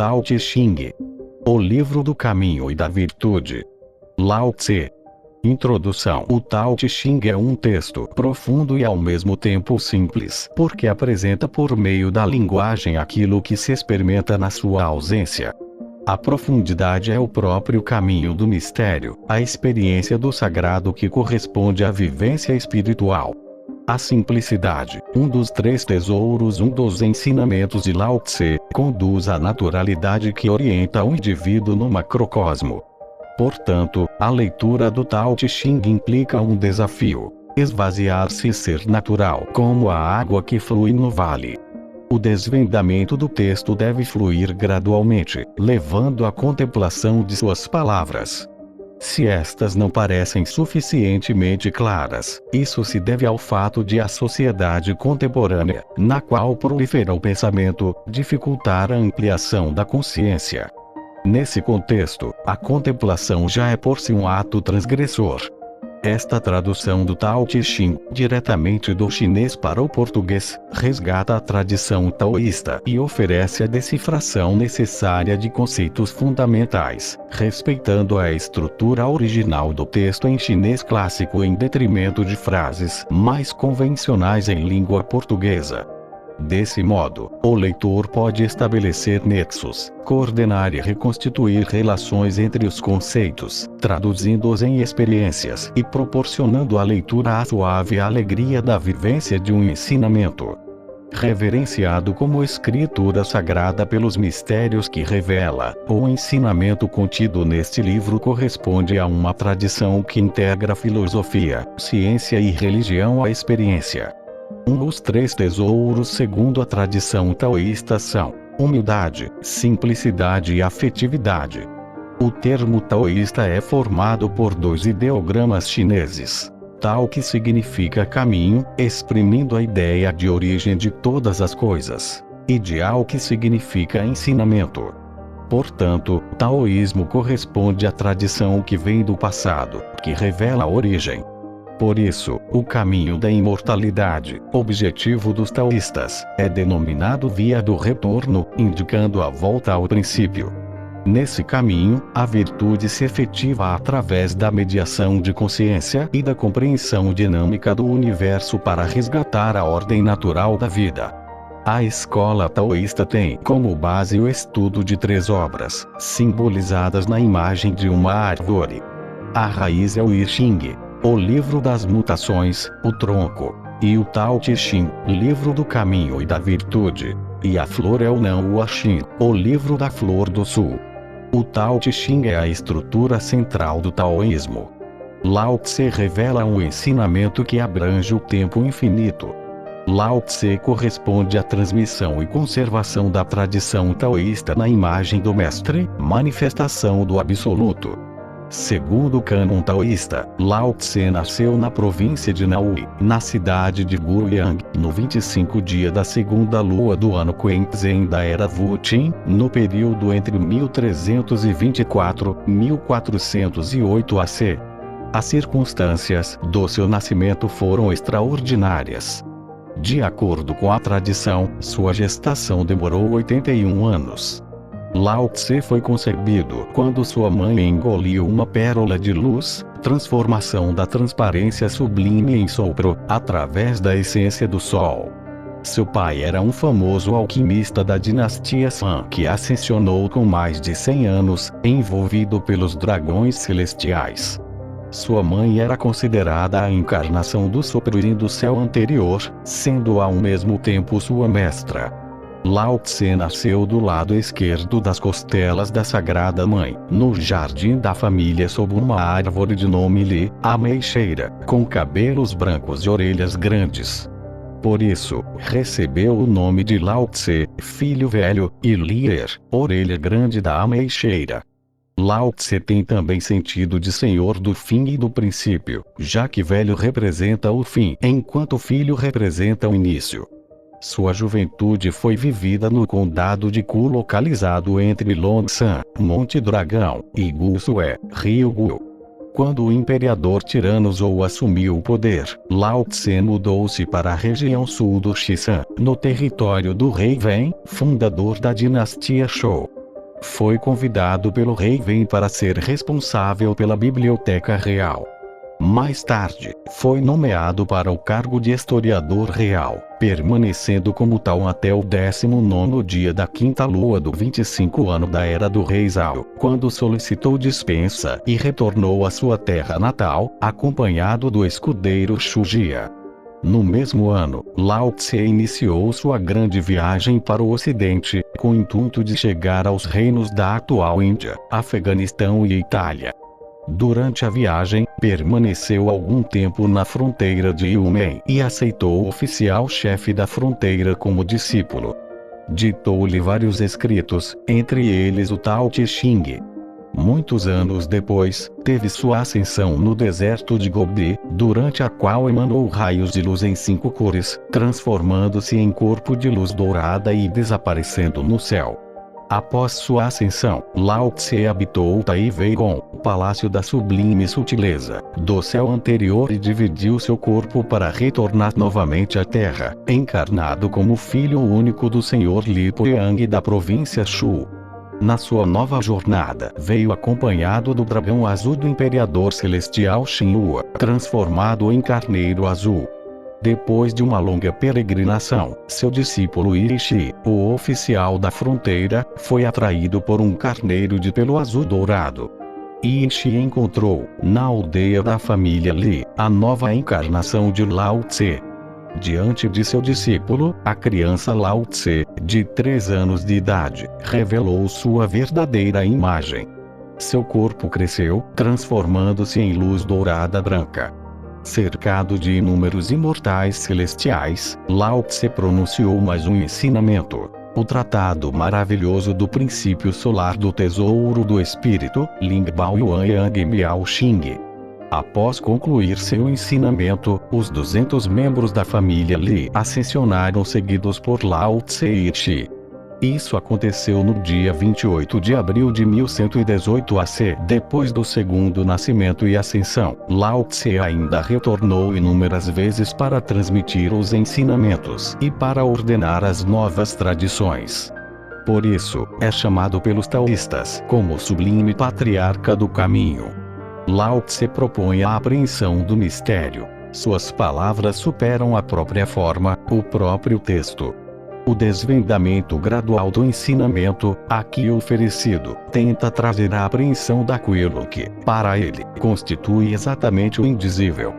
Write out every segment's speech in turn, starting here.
Tao Te Ching. O livro do caminho e da virtude. Lao Tse. Introdução. O Tao Te Ching é um texto profundo e ao mesmo tempo simples, porque apresenta por meio da linguagem aquilo que se experimenta na sua ausência. A profundidade é o próprio caminho do mistério, a experiência do sagrado que corresponde à vivência espiritual. A simplicidade, um dos três tesouros, um dos ensinamentos de Lao Tse, conduz à naturalidade que orienta o indivíduo no macrocosmo. Portanto, a leitura do Tao Te Ching implica um desafio: esvaziar-se e ser natural como a água que flui no vale. O desvendamento do texto deve fluir gradualmente, levando à contemplação de suas palavras. Se estas não parecem suficientemente claras, isso se deve ao fato de a sociedade contemporânea, na qual prolifera o pensamento, dificultar a ampliação da consciência. Nesse contexto, a contemplação já é por si um ato transgressor. Esta tradução do Tao Te Ching, diretamente do chinês para o português, resgata a tradição taoísta e oferece a decifração necessária de conceitos fundamentais, respeitando a estrutura original do texto em chinês clássico em detrimento de frases mais convencionais em língua portuguesa. Desse modo, o leitor pode estabelecer nexos, coordenar e reconstituir relações entre os conceitos, traduzindo-os em experiências e proporcionando à leitura a suave alegria da vivência de um ensinamento. Reverenciado como escritura sagrada pelos mistérios que revela, o ensinamento contido neste livro corresponde a uma tradição que integra filosofia, ciência e religião à experiência. Os três tesouros segundo a tradição taoísta são humildade, simplicidade e afetividade. O termo taoísta é formado por dois ideogramas chineses. Tao, que significa caminho, exprimindo a ideia de origem de todas as coisas, e Jiao, que significa ensinamento. Portanto, o taoísmo corresponde à tradição que vem do passado, que revela a origem. Por isso, o caminho da imortalidade, objetivo dos taoístas, é denominado via do retorno, indicando a volta ao princípio. Nesse caminho, a virtude se efetiva através da mediação de consciência e da compreensão dinâmica do universo para resgatar a ordem natural da vida. A escola taoísta tem como base o estudo de três obras, simbolizadas na imagem de uma árvore. A raiz é o I Ching, o livro das mutações, o tronco, e o Tao Te Ching, livro do caminho e da virtude, e a flor é o Não Hua Xin, o livro da flor do sul. O Tao Te Ching é a estrutura central do taoísmo. Lao Tse revela um ensinamento que abrange o tempo infinito. Lao Tse corresponde à transmissão e conservação da tradição taoísta na imagem do mestre, manifestação do absoluto. Segundo o cânon taoísta, Lao Tse nasceu na província de Naui, na cidade de Guiyang, no 25 dia da segunda lua do ano Quanzhen da era Wu Qin, no período entre 1324 e 1408 AC. As circunstâncias do seu nascimento foram extraordinárias. De acordo com a tradição, sua gestação demorou 81 anos. Lao Tse foi concebido quando sua mãe engoliu uma pérola de luz, transformação da transparência sublime em sopro, através da essência do sol. Seu pai era um famoso alquimista da dinastia San que ascensionou com mais de 100 anos, envolvido pelos dragões celestiais. Sua mãe era considerada a encarnação do sopro e do céu anterior, sendo ao mesmo tempo sua mestra. Lao Tse nasceu do lado esquerdo das costelas da Sagrada Mãe, no jardim da família sob uma árvore de nome Li, a ameixeira, com cabelos brancos e orelhas grandes. Por isso, recebeu o nome de Lao Tse, filho velho, e Lier, orelha grande da ameixeira. Lao Tse tem também sentido de senhor do fim e do princípio, já que velho representa o fim, enquanto filho representa o início. Sua juventude foi vivida no condado de Ku, localizado entre Longsan, Monte Dragão, e Gusue, Rio Gu. Quando o imperador tirano Zhou assumiu o poder, Lao Tse mudou-se para a região sul do Xishan, no território do rei Wen, fundador da dinastia Shou. Foi convidado pelo rei Wen para ser responsável pela biblioteca real. Mais tarde, foi nomeado para o cargo de historiador real, permanecendo como tal até o 19º dia da quinta lua do 25º ano da era do rei Zhao, quando solicitou dispensa e retornou à sua terra natal, acompanhado do escudeiro Xu Jia. No mesmo ano, Lao Tse iniciou sua grande viagem para o ocidente, com o intuito de chegar aos reinos da atual Índia, Afeganistão e Itália. Durante a viagem, permaneceu algum tempo na fronteira de Yunmen e aceitou o oficial-chefe da fronteira como discípulo. Ditou-lhe vários escritos, entre eles o Tao Te Ching. Muitos anos depois, teve sua ascensão no deserto de Gobi, durante a qual emanou raios de luz em 5 cores, transformando-se em corpo de luz dourada e desaparecendo no céu. Após sua ascensão, Lao Tse habitou Taiveigon, o palácio da sublime sutileza, do céu anterior e dividiu seu corpo para retornar novamente à Terra, encarnado como filho único do senhor Li Poyang da província Shu. Na sua nova jornada, veio acompanhado do dragão azul do imperador celestial Shinhua, transformado em carneiro azul. Depois de uma longa peregrinação, seu discípulo Irishi, o oficial da fronteira, foi atraído por um carneiro de pelo azul dourado. Irishi encontrou, na aldeia da família Li, a nova encarnação de Lao Tse. Diante de seu discípulo, a criança Lao Tse, de 3 anos de idade, revelou sua verdadeira imagem. Seu corpo cresceu, transformando-se em luz dourada branca. Cercado de inúmeros imortais celestiais, Lao Tse pronunciou mais um ensinamento. O tratado maravilhoso do princípio solar do tesouro do espírito, Ling Bao Yuan Yang Miao Xing. Após concluir seu ensinamento, os 200 membros da família Li ascensionaram seguidos por Lao Tse e Irishi. Isso aconteceu no dia 28 de abril de 1118 AC. Depois do segundo nascimento e ascensão, Lao Tse ainda retornou inúmeras vezes para transmitir os ensinamentos e para ordenar as novas tradições. Por isso, é chamado pelos taoístas como o sublime patriarca do caminho. Lao Tse propõe a apreensão do mistério. Suas palavras superam a própria forma, o próprio texto. O desvendamento gradual do ensinamento, aqui oferecido, tenta trazer a apreensão daquilo que, para ele, constitui exatamente o indizível.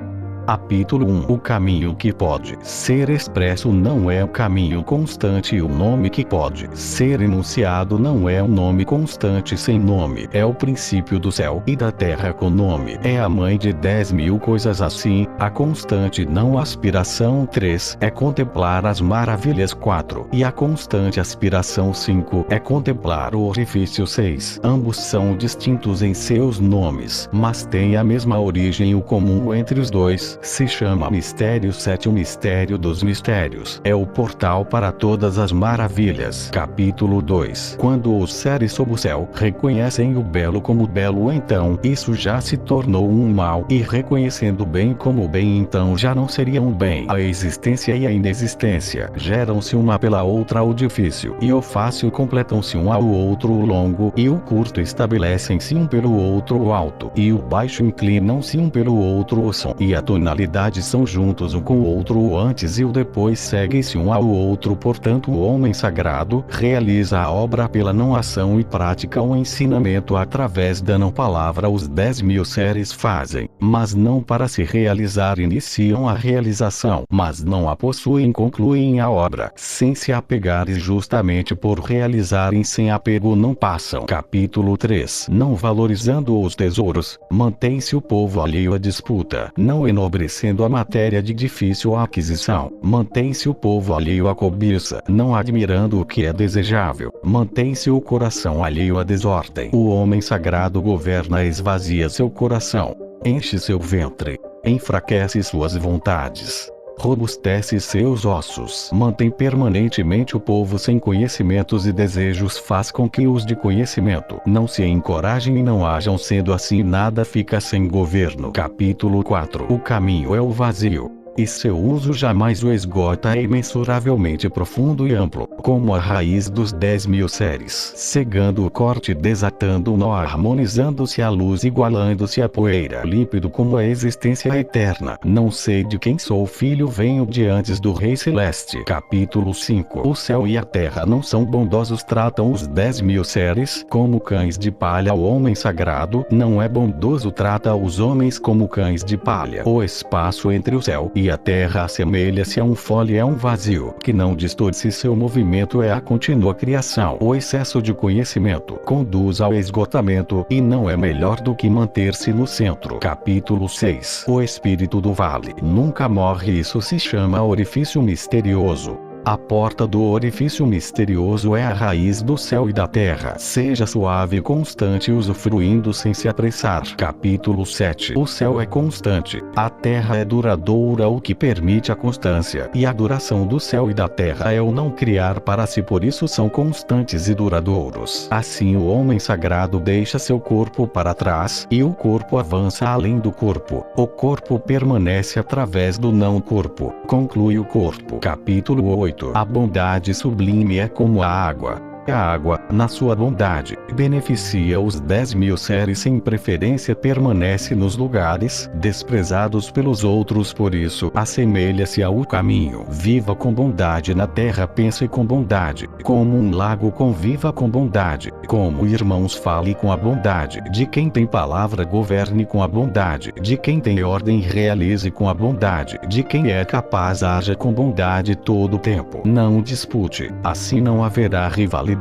Capítulo 1. O caminho que pode ser expresso não é o caminho constante e o nome que pode ser enunciado não é um nome constante sem nome. É o princípio do céu e da terra com nome. É a mãe de 10.000 coisas assim, a constante não aspiração 3 é contemplar as maravilhas 4 e a constante aspiração 5 é contemplar o orifício 6. Ambos são distintos em seus nomes, mas têm a mesma origem. O comum entre os dois se chama Mistério 7. O mistério dos mistérios é o portal para todas as maravilhas. Capítulo 2. Quando os seres sob o céu reconhecem o belo como belo, então isso já se tornou um mal, e reconhecendo o bem como bem, então já não seria um bem. A existência e a inexistência geram-se uma pela outra. O difícil e o fácil completam-se um ao outro. O longo e o curto estabelecem-se um pelo outro. O alto e o baixo inclinam-se um pelo outro. O som e a tonalidade são juntos um com o outro. O antes e o depois seguem-se um ao outro. Portanto, o homem sagrado realiza a obra pela não ação e pratica o ensinamento através da não palavra. Os 10.000 seres fazem, mas não para se realizar. Iniciam a realização, mas não a possuem. Concluem a obra sem se apegar, e justamente por realizarem sem apego não passam. Capítulo 3. Não valorizando os tesouros, mantém-se o povo alheio à disputa. Não enobrecendo a matéria de difícil aquisição, mantém-se o povo alheio à cobiça. Não admirando o que é desejável, mantém-se o coração alheio à desordem. O homem sagrado governa, esvazia seu coração, enche seu ventre, enfraquece suas vontades, robustece seus ossos. Mantém permanentemente o povo sem conhecimentos e desejos. Faz com que os de conhecimento não se encorajem e não hajam. Sendo assim, nada fica sem governo. Capítulo 4. O caminho é o vazio. e seu uso jamais o esgota. É imensuravelmente profundo e amplo, como a raiz dos 10.000 séries, cegando o corte, desatando o nó, harmonizando-se a luz, igualando-se a poeira, límpido como a existência eterna. Não sei de quem sou filho, venho de antes do Rei Celeste. Capítulo 5. O céu e a terra não são bondosos, tratam os 10.000 séries como cães de palha. O homem sagrado não é bondoso, trata os homens como cães de palha. O espaço entre o céu e a terra assemelha-se a um fole, é um vazio que não distorce seu movimento, é a contínua criação. O excesso de conhecimento conduz ao esgotamento, e não é melhor do que manter-se no centro. Capítulo 6. O espírito do vale nunca morre, isso se chama orifício misterioso. A porta do orifício misterioso é a raiz do céu e da terra. Seja suave e constante, usufruindo sem se apressar. Capítulo 7. O céu é constante, a terra é duradoura, o que permite a constância e a duração do céu e da terra é o não criar para si, por isso são constantes e duradouros. Assim o homem sagrado deixa seu corpo para trás, e o corpo avança além do corpo. O corpo permanece através do não corpo. Conclui o corpo. Capítulo 8. A bondade sublime é como a água. A água, na sua bondade, beneficia os 10.000 séries sem preferência, permanece nos lugares desprezados pelos outros, por isso assemelha-se ao caminho. Viva com bondade na terra, pense com bondade, como um lago, conviva com bondade, como irmãos, fale com a bondade, de quem tem palavra governe com a bondade, de quem tem ordem realize com a bondade, de quem é capaz haja com bondade todo o tempo. Não dispute, assim não haverá rivalidade.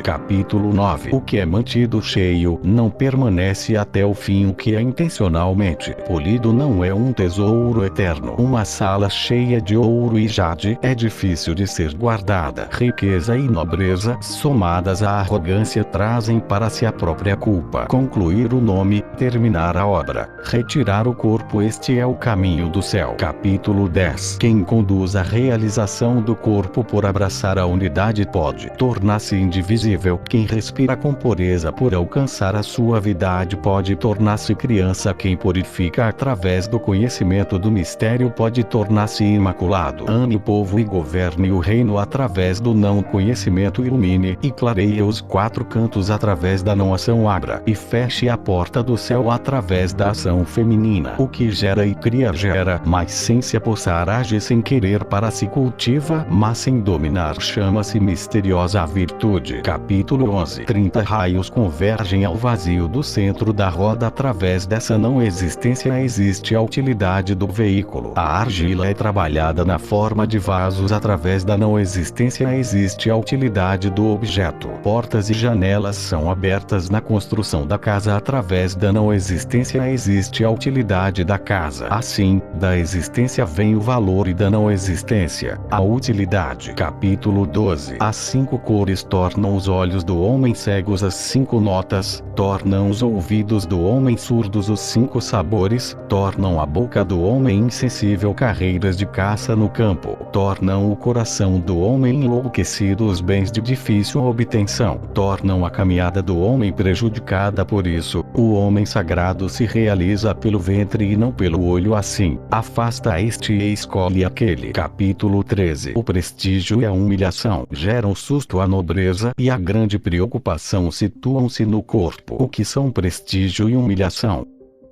Capítulo 9. O que é mantido cheio não permanece até o fim. O que é intencionalmente polido não é um tesouro eterno. Uma sala cheia de ouro e jade é difícil de ser guardada. Riqueza e nobreza, somadas à arrogância, trazem para si a própria culpa. Concluir o nome, terminar a obra, retirar o corpo, este é o caminho do céu. Capítulo 10. Quem conduz a realização do corpo por abraçar a unidade pode tornar-se indivisível. Quem respira com pureza por alcançar a suavidade pode tornar-se criança. Quem purifica através do conhecimento do mistério pode tornar-se imaculado. Ame o povo e governe o reino através do não conhecimento. Ilumine e clareie os 4 cantos através da não ação. Abra e feche a porta do céu através da ação feminina. O que gera e cria gera, mas sem se apossar age sem querer, para si cultiva, mas sem dominar, chama-se misteriosa virtude. Capítulo 11. 30 raios convergem ao vazio do centro da roda. Através dessa não existência existe a utilidade do veículo. A argila é trabalhada na forma de vasos. Através da não existência existe a utilidade do objeto. Portas e janelas são abertas na construção da casa. Através da não existência existe a utilidade da casa. Assim, da existência vem o valor e da não existência a utilidade. Capítulo 12. As 5 cores tornam os olhos do homem cegos, as 5 notas tornam os ouvidos do homem surdos, os 5 sabores tornam a boca do homem insensível, carreiras de caça no campo tornam o coração do homem enlouquecido, os bens de difícil obtenção tornam a caminhada do homem prejudicada. Por isso, o homem sagrado se realiza pelo ventre e não pelo olho. Assim, afasta este e escolhe aquele. Capítulo 13. O prestígio e a humilhação geram susto. A nobreza e a grande preocupação situam-se no corpo. O que são prestígio e humilhação?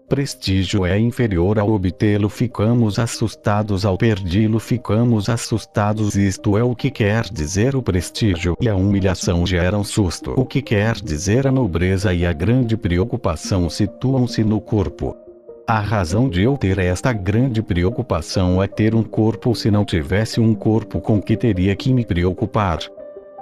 Prestígio é inferior ao obtê-lo, ficamos assustados ao perdi-lo, ficamos assustados. Isto é o que quer dizer o prestígio, e a humilhação geram susto. O que quer dizer a nobreza e a grande preocupação situam-se no corpo. A razão de eu ter esta grande preocupação é ter um corpo. Se não tivesse um corpo, com que teria que me preocupar?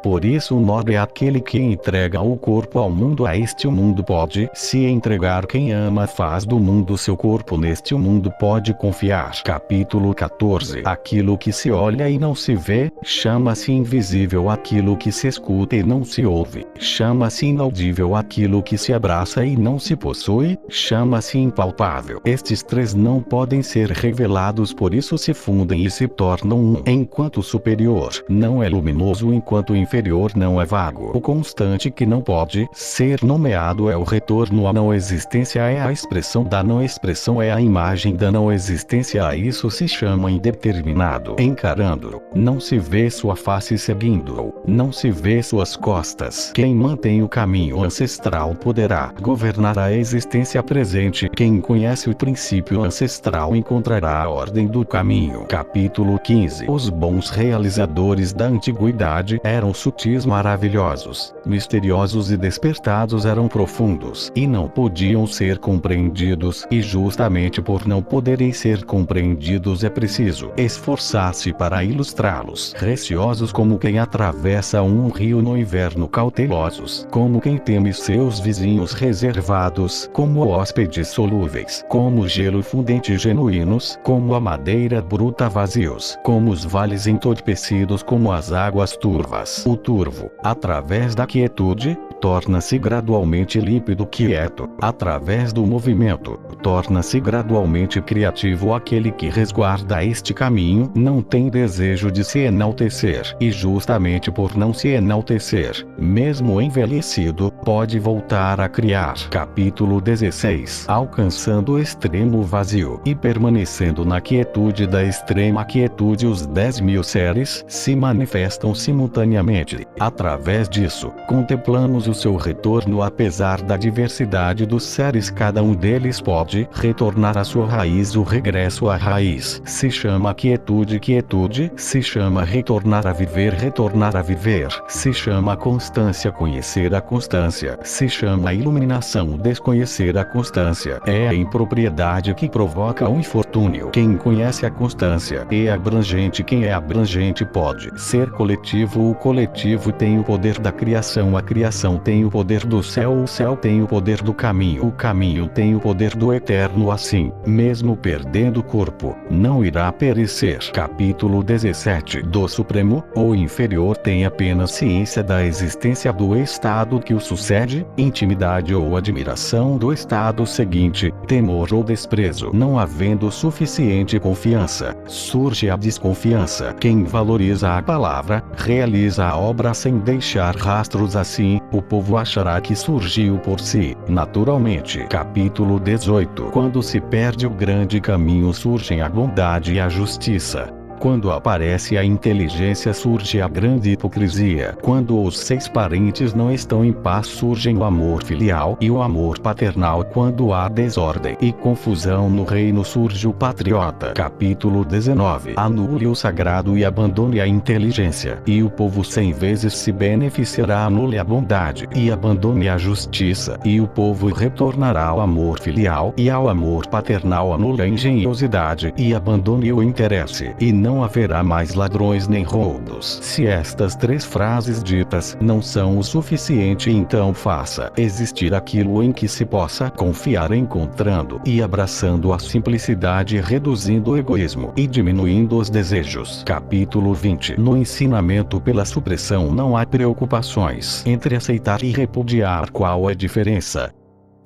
Por isso o nobre é aquele que entrega o corpo ao mundo. A este o mundo pode se entregar. Quem ama faz do mundo seu corpo. Neste o mundo pode confiar. Capítulo 14. Aquilo que se olha e não se vê, chama-se invisível. Aquilo que se escuta e não se ouve, chama-se inaudível. Aquilo que se abraça e não se possui, chama-se impalpável. Estes 3 não podem ser revelados, por isso se fundem e se tornam um. Enquanto superior não é luminoso, enquanto inferior inferior não é vago. O constante que não pode ser nomeado é o retorno à não existência, é a expressão da não expressão, é a imagem da não existência. A isso se chama indeterminado. Encarando-o, não se vê sua face, seguindo-o, não se vê suas costas. Quem mantém o caminho ancestral poderá governar a existência presente. Quem conhece o princípio ancestral encontrará a ordem do caminho. Capítulo 15. Os bons realizadores da antiguidade eram sutis, maravilhosos, misteriosos e despertados, eram profundos e não podiam ser compreendidos, e justamente por não poderem ser compreendidos é preciso esforçar-se para ilustrá-los. Receosos como quem atravessa um rio no inverno, cautelosos como quem teme seus vizinhos, reservados como hóspedes solúveis, como gelo fundente, genuínos como a madeira bruta, vazios como os vales, entorpecidos como as águas turvas. O turvo, através da quietude, torna-se gradualmente límpido, quieto, através do movimento, torna-se gradualmente criativo. Aquele que resguarda este caminho não tem desejo de se enaltecer, e justamente por não se enaltecer, mesmo envelhecido, pode voltar a criar. Capítulo 16. Alcançando o extremo vazio e permanecendo na quietude da extrema quietude, os 10.000 seres se manifestam simultaneamente. Através disso, contemplamos o seu retorno. Apesar da diversidade dos seres, cada um deles pode retornar à sua raiz. O regresso à raiz se chama quietude, quietude se chama retornar a viver, retornar a viver se chama constância, conhecer a constância se chama iluminação, desconhecer a constância é a impropriedade que provoca o infortúnio. Quem conhece a constância é abrangente, quem é abrangente pode ser coletivo. O coletivo tem o poder da criação, a criação tem o poder do céu, o céu tem o poder do caminho, o caminho tem o poder do eterno. Assim, mesmo perdendo o corpo, não irá perecer. Capítulo 17. Do supremo, ou inferior, tem apenas ciência da existência do estado que o sucede, intimidade ou admiração do estado seguinte, temor ou desprezo. Não havendo suficiente confiança, surge a desconfiança. Quem valoriza a palavra, realiza a obra sem deixar rastros. Assim, o povo achará que surgiu por si, naturalmente. Capítulo 18. Quando se perde o grande caminho, surgem a bondade e a justiça. Quando aparece a inteligência, surge a grande hipocrisia. Quando os 6 parentes não estão em paz, surgem o amor filial e o amor paternal. Quando há desordem e confusão no reino, surge o patriota. Capítulo 19. Anule o sagrado e abandone a inteligência, e o povo 100 vezes se beneficiará. Anule a bondade e abandone a justiça, e o povo retornará ao amor filial e ao amor paternal. Anule a engenhosidade e abandone o interesse, e não haverá mais ladrões nem roubos. Se estas 3 frases ditas não são o suficiente, então faça existir aquilo em que se possa confiar, encontrando e abraçando a simplicidade, reduzindo o egoísmo e diminuindo os desejos. Capítulo 20. No ensinamento pela supressão não há preocupações. Entre aceitar e repudiar, qual é a diferença?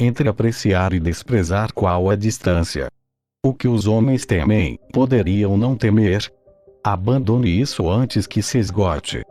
Entre apreciar e desprezar, qual é a distância? O que os homens temem, poderiam não temer. Abandone isso antes que se esgote.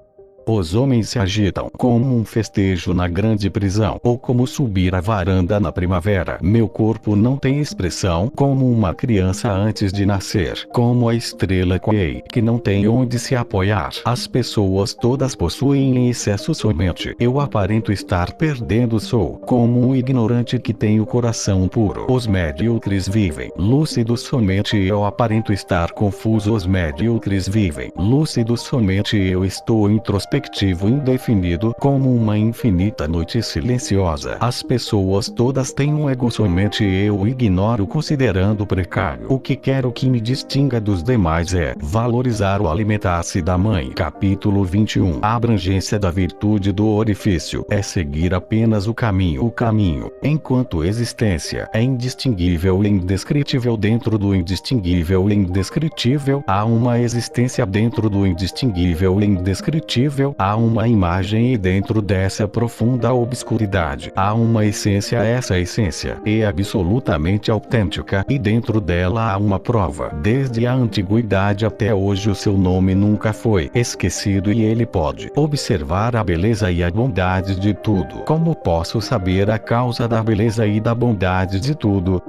Os homens se agitam como um festejo na grande prisão, ou como subir a varanda na primavera. Meu corpo não tem expressão, como uma criança antes de nascer, como a estrela Kuei, que não tem onde se apoiar. As pessoas todas possuem em excesso somente. Eu aparento estar perdendo, sou como um ignorante que tem o coração puro. Os medíocres vivem lúcidos somente. Eu aparento estar confuso. Os medíocres vivem lúcidos somente. Eu estou introspectivo, indefinido, como uma infinita noite silenciosa. As pessoas todas têm um ego somente. Eu ignoro, considerando precário. O que quero que me distinga dos demais é valorizar o alimentar-se da mãe. Capítulo 21. A abrangência da virtude do orifício é seguir apenas o caminho. O caminho, enquanto existência, é indistinguível e indescritível. Dentro do indistinguível e indescritível, há uma existência dentro do indistinguível e indescritível. invisível há uma imagem e dentro dessa profunda obscuridade há uma essência. Essa essência é absolutamente autêntica e dentro dela há uma prova. Desde a antiguidade até hoje o seu nome nunca foi esquecido e ele pode observar a beleza e a bondade de tudo. Como posso saber a causa da beleza e da bondade de tudo?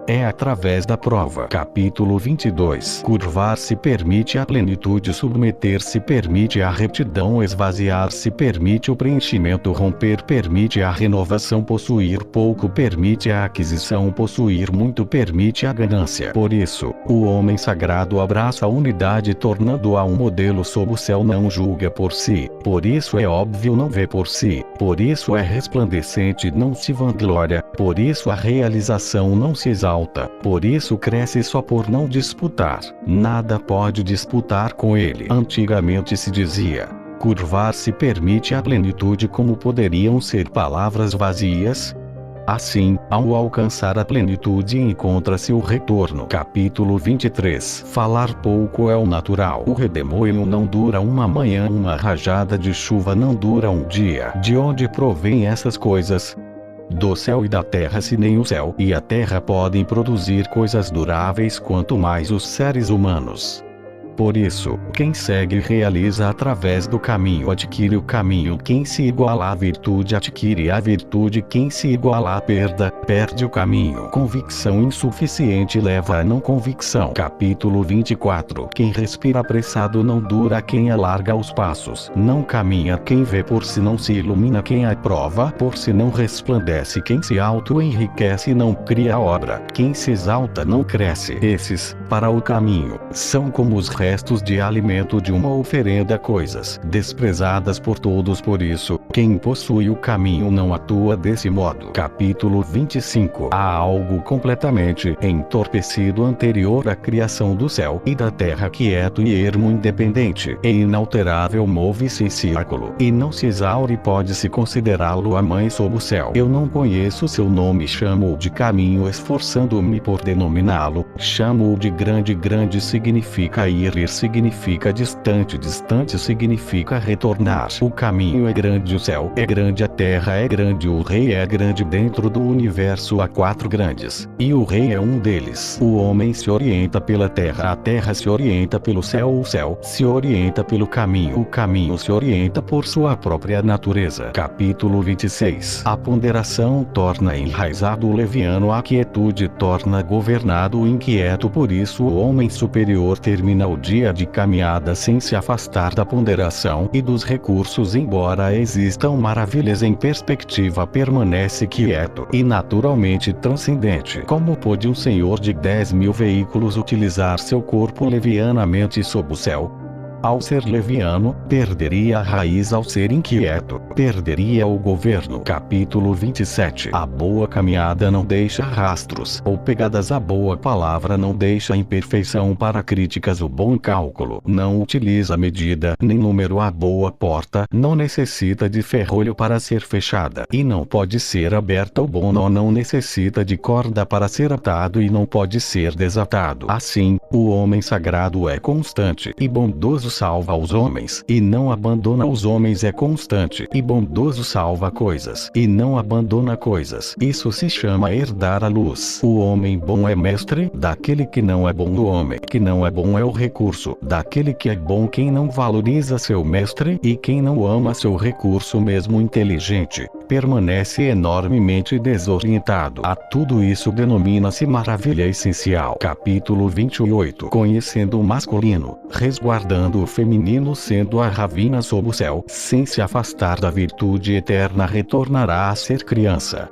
É através da prova. Capítulo 22. Curvar-se permite a plenitude, submeter-se permite a retidão, esvaziar-se permite o preenchimento, romper permite a renovação, possuir pouco permite a aquisição, possuir muito permite a ganância. Por isso, o homem sagrado abraça a unidade, tornando-a um modelo sob o céu, não julga por si, por isso é óbvio, não vê por si, por isso é resplandecente, não se vangloria, por isso a realização não se exalta. Por isso cresce só por não disputar. Nada pode disputar com ele. Antigamente se dizia: curvar-se permite a plenitude. Como poderiam ser palavras vazias? Assim, ao alcançar a plenitude encontra-se o retorno. Capítulo 23. Falar pouco é o natural. O redemoinho não dura uma manhã, uma rajada de chuva não dura um dia. De onde provém essas coisas? Do céu e da terra. Se nem o céu e a terra podem produzir coisas duráveis, quanto mais os seres humanos. Por isso, quem segue realiza através do caminho, adquire o caminho. Quem se iguala à virtude adquire a virtude. Quem se iguala à perda, perde o caminho. Convicção insuficiente leva a não convicção. Capítulo 24. Quem respira apressado não dura. Quem alarga os passos não caminha. Quem vê por si não se ilumina. Quem aprova por si não resplandece. Quem se auto-enriquece não cria obra. Quem se exalta não cresce. Esses, para o caminho, são como os restos de alimento de uma oferenda, coisas desprezadas por todos. Por isso, quem possui o caminho não atua desse modo. Capítulo 25. Há algo completamente entorpecido anterior à criação do céu e da terra, quieto e ermo, independente e inalterável, move-se em círculo e não se exaure. Pode-se considerá-lo a mãe sob o céu. Eu não conheço seu nome, chamo-o de caminho, esforçando-me por denominá-lo. Chamo-o de grande. Grande significa ir significa distante, distante significa retornar. O caminho é grande, o céu é grande, a terra é grande, o rei é grande. Dentro do universo há 4 grandes, e o rei é um deles. O homem se orienta pela terra, a terra se orienta pelo céu, o céu se orienta pelo caminho, o caminho se orienta por sua própria natureza. Capítulo 26. A ponderação torna enraizado o leviano, a quietude torna governado o inquieto. Por isso o homem superior termina o dia de caminhada sem se afastar da ponderação e dos recursos. Embora existam maravilhas em perspectiva, permanece quieto e naturalmente transcendente. Como pôde um senhor de 10.000 veículos utilizar seu corpo levianamente sob o céu? Ao ser leviano, perderia a raiz. Ao ser inquieto, perderia o governo. Capítulo 27. A boa caminhada não deixa rastros ou pegadas. A boa palavra não deixa imperfeição para críticas. O bom cálculo não utiliza medida nem número. A boa porta não necessita de ferrolho para ser fechada e não pode ser aberta. O bom nó não necessita de corda para ser atado e não pode ser desatado. Assim, o homem sagrado é constante e bondoso, salva os homens e não abandona os homens. É constante e bondoso, salva coisas e não abandona coisas. Isso se chama herdar a luz. O homem bom é mestre daquele que não é bom. O homem que não é bom é o recurso daquele que é bom. Quem não valoriza seu mestre e quem não ama seu recurso, mesmo inteligente, permanece enormemente desorientado. A tudo isso denomina-se maravilha essencial. Capítulo 28. Conhecendo o masculino, resguardando o feminino, sendo a ravina sob o céu, sem se afastar da virtude eterna, retornará a ser criança.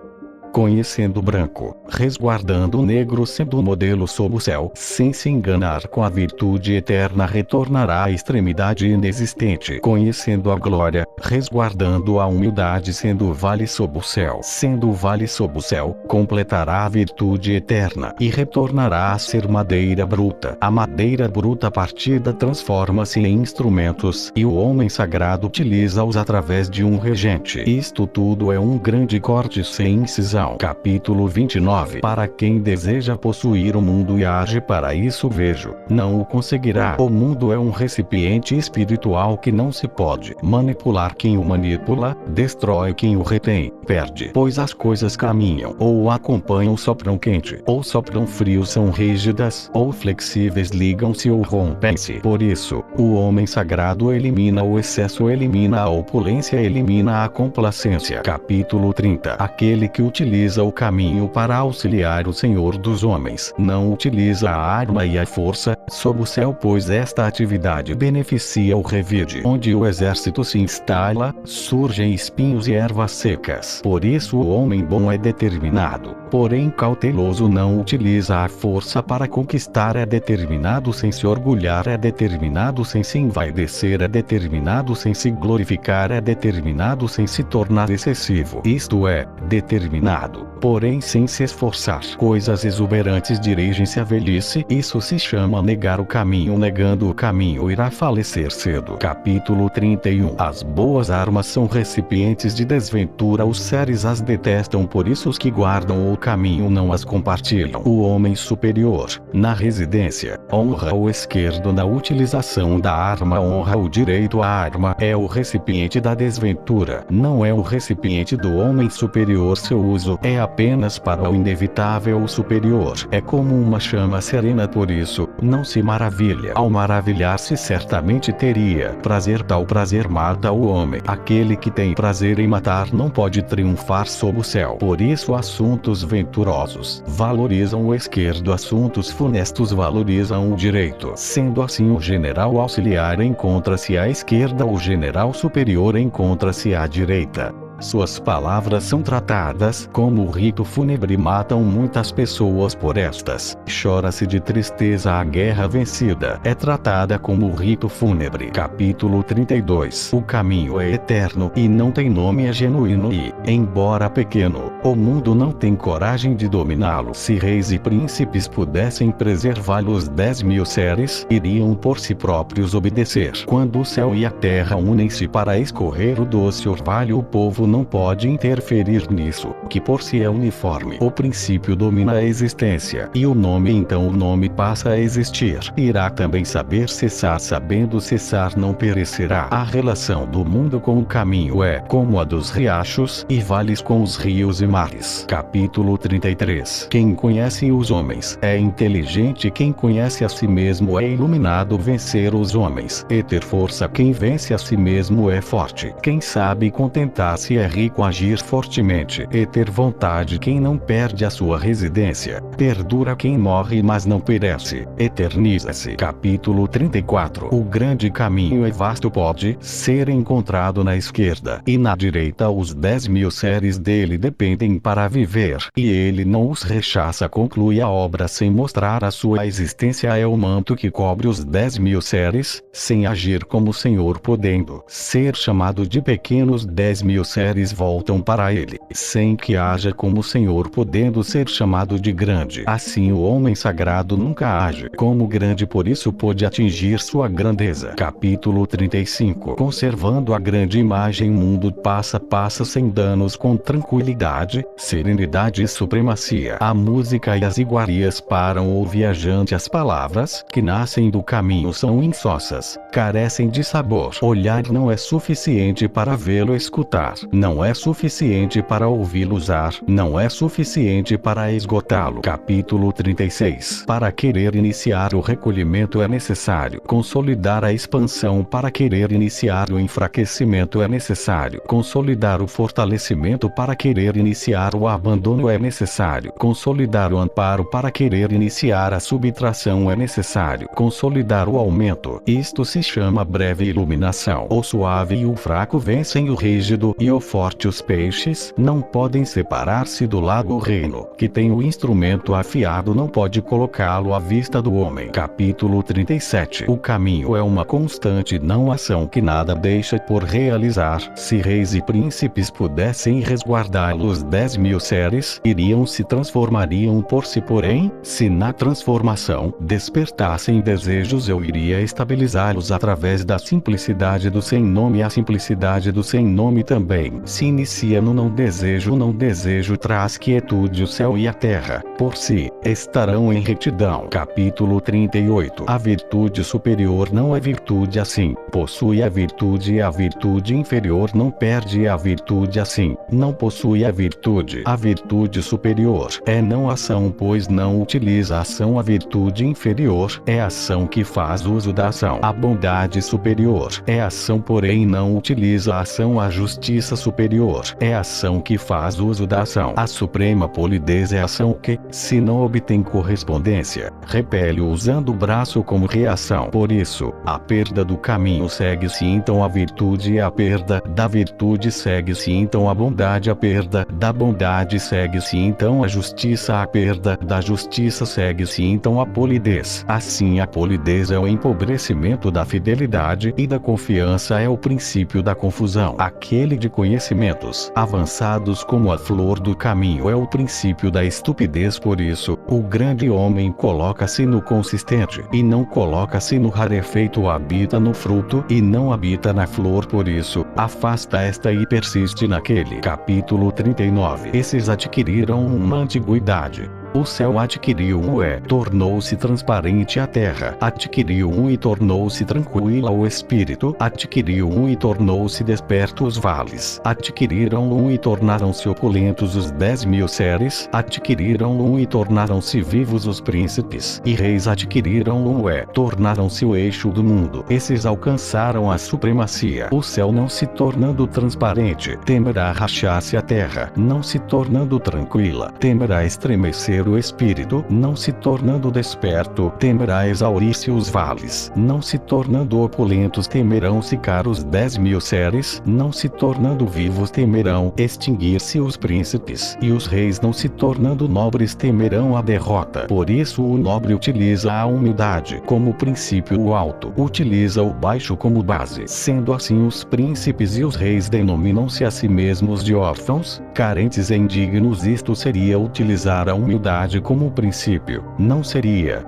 Conhecendo o branco, resguardando o negro, sendo o modelo sob o céu, sem se enganar com a virtude eterna, retornará à extremidade inexistente. Conhecendo a glória, resguardando a humildade, sendo o vale sob o céu, sendo o vale sob o céu, completará a virtude eterna e retornará a ser madeira bruta. A madeira bruta partida transforma-se em instrumentos e o homem sagrado utiliza-os através de um regente. Isto tudo é um grande corte sem incisão. ilusão. Capítulo 29. Para quem deseja possuir o mundo e age para isso, vejo, não o conseguirá. O mundo é um recipiente espiritual que não se pode manipular. Quem o manipula, destrói. Quem o retém, perde. Pois as coisas caminham, ou acompanham, sopram quente, ou sopram frio, são rígidas, ou flexíveis, ligam-se ou rompem-se. Por isso, o homem sagrado elimina o excesso, elimina a opulência, elimina a complacência. Capítulo 30. Aquele que utiliza o caminho para auxiliar o Senhor dos homens, não utiliza a arma e a força, sob o céu, pois esta atividade beneficia o revide. Onde o exército se instala, surgem espinhos e ervas secas. Por isso o homem bom é determinado, porém cauteloso, não utiliza a força para conquistar, é determinado sem se orgulhar, é determinado sem se envaidecer, é determinado sem se glorificar, é determinado sem se tornar excessivo, isto é, determinado, porém sem se esforçar. Coisas exuberantes dirigem-se à velhice, isso se chama negar o caminho. Negando o caminho irá falecer cedo. Capítulo 31. As boas armas são recipientes de desventura, os seres as detestam, por isso os que guardam o caminho não as compartilham. O homem superior, na residência, honra o esquerdo, na utilização da arma honra o direito. A arma é o recipiente da desventura, não é o recipiente do homem superior. Seu uso é apenas para o inevitável. O superior é como uma chama serena, por isso, não se maravilha. Ao maravilhar-se, certamente teria prazer. Tal prazer mata o homem. Aquele que tem prazer em matar não pode triunfar sob o céu. Por isso assuntos venturosos valorizam o esquerdo, assuntos funestos valorizam o direito. Sendo assim, o general auxiliar encontra-se à esquerda, o general superior encontra-se à direita. Suas palavras são tratadas como o rito fúnebre, matam muitas pessoas por estas. Chora-se de tristeza, a guerra vencida é tratada como o rito fúnebre. Capítulo 32. O caminho é eterno e não tem nome, é genuíno e, embora pequeno, o mundo não tem coragem de dominá-lo. Se reis e príncipes pudessem preservá-los, 10.000 seres iriam por si próprios obedecer. Quando o céu e a terra unem-se para escorrer o doce orvalho, o povo não pode interferir nisso, que por si é uniforme. O princípio domina a existência, e o nome, então o nome passa a existir. Irá também saber cessar, sabendo cessar não perecerá. A relação do mundo com o caminho é como a dos riachos e vales com os rios e mares. Capítulo 33. Quem conhece os homens é inteligente, quem conhece a si mesmo é iluminado. Vencer os homens e ter força, quem vence a si mesmo é forte. Quem sabe contentar-se é rico. Agir fortemente e ter vontade, quem não perde a sua residência. Perdura quem morre mas não perece, eterniza-se. Capítulo 34. O grande caminho é vasto, pode ser encontrado na esquerda e na direita. Os 10.000 seres dele dependem para viver, e ele não os rechaça. Conclui a obra sem mostrar a sua existência. É o manto que cobre os 10.000 seres, sem agir como Senhor, podendo ser chamado de pequenos. 10.000 seres voltam para ele, sem que haja como Senhor, podendo ser chamado de grande. Assim o homem sagrado nunca age como grande, por isso pôde atingir sua grandeza. Capítulo 35. Conservando a grande imagem, o mundo passa sem danos, com tranquilidade, serenidade e supremacia. A música e as iguarias param o viajante. As palavras que nascem do caminho são insossas, carecem de sabor. Olhar não é suficiente para vê-lo, escutar não é suficiente para ouvi-lo, usar não é suficiente para esgotá-lo. Capítulo 36. Para querer iniciar o recolhimento é necessário consolidar a expansão. Para querer iniciar o enfraquecimento é necessário consolidar o fortalecimento. Para querer iniciar o abandono é necessário consolidar o amparo. Para querer iniciar a subtração é necessário consolidar o aumento. Isto se chama breve iluminação. O suave e o fraco vencem o rígido e o forte. Os peixes não podem separar-se do lago. O reino que tem o instrumento afiado não pode colocá-lo à vista do homem. Capítulo 37. O caminho é uma constante não ação que nada deixa por realizar. Se reis e príncipes pudessem resguardá-los, 10.000 seres iriam se transformariam por si. Porém, se na transformação despertassem desejos, eu iria estabilizá-los através da simplicidade do sem nome. A simplicidade do sem nome também se inicia no não desejo. O não desejo traz quietude. O céu e a terra, por si, estarão em retidão. Capítulo 38. A virtude superior não é virtude assim, possui a virtude, e a virtude inferior não perde a virtude assim, não possui a virtude. A virtude superior é não ação, pois não utiliza a ação. A virtude inferior é ação que faz uso da ação. A bondade superior é ação, porém não utiliza a ação. A justiça superior é ação que faz uso da ação. A suprema polidez é ação que, se não obtém correspondência, repele usando o braço como reação. Por isso, a perda do caminho segue-se então a virtude, e a perda da virtude segue-se então a bondade. A perda da bondade segue-se então a justiça. A perda da justiça segue-se então a polidez. Assim, a polidez é o empobrecimento da fidelidade, e da confiança é o princípio da confusão. Aquele de conhecimentos avançados como a flor do caminho é o princípio da estupidez. Por isso, o grande homem coloca-se no consistente, e não coloca-se no rarefeito. Habita no fruto, e não habita na flor. Por isso, afasta esta e persiste naquele. Capítulo 39. Esses adquiriram uma antiguidade. O céu adquiriu um tornou-se transparente. A terra adquiriu um e tornou-se tranquila. O espírito adquiriu um e tornou-se desperto. Os vales adquiriram um e tornaram-se opulentos. Os 10.000 seres adquiriram um e tornaram-se vivos. Os príncipes e reis adquiriram um tornaram-se o eixo do mundo. Esses alcançaram a supremacia. O céu, não se tornando transparente, temerá rachar-se. A terra, não se tornando tranquila, temerá estremecer. O espírito, não se tornando desperto, temerá exaurir-se. Os vales, não se tornando opulentos, temerão secar. Os 10.000 seres, não se tornando vivos, temerão extinguir-se. Os príncipes e os reis, não se tornando nobres, temerão a derrota. Por isso, o nobre utiliza a humildade como princípio, o alto utiliza o baixo como base. Sendo assim, os príncipes e os reis denominam-se a si mesmos de órfãos, carentes e indignos. Isto seria utilizar a humildade como princípio, não seria.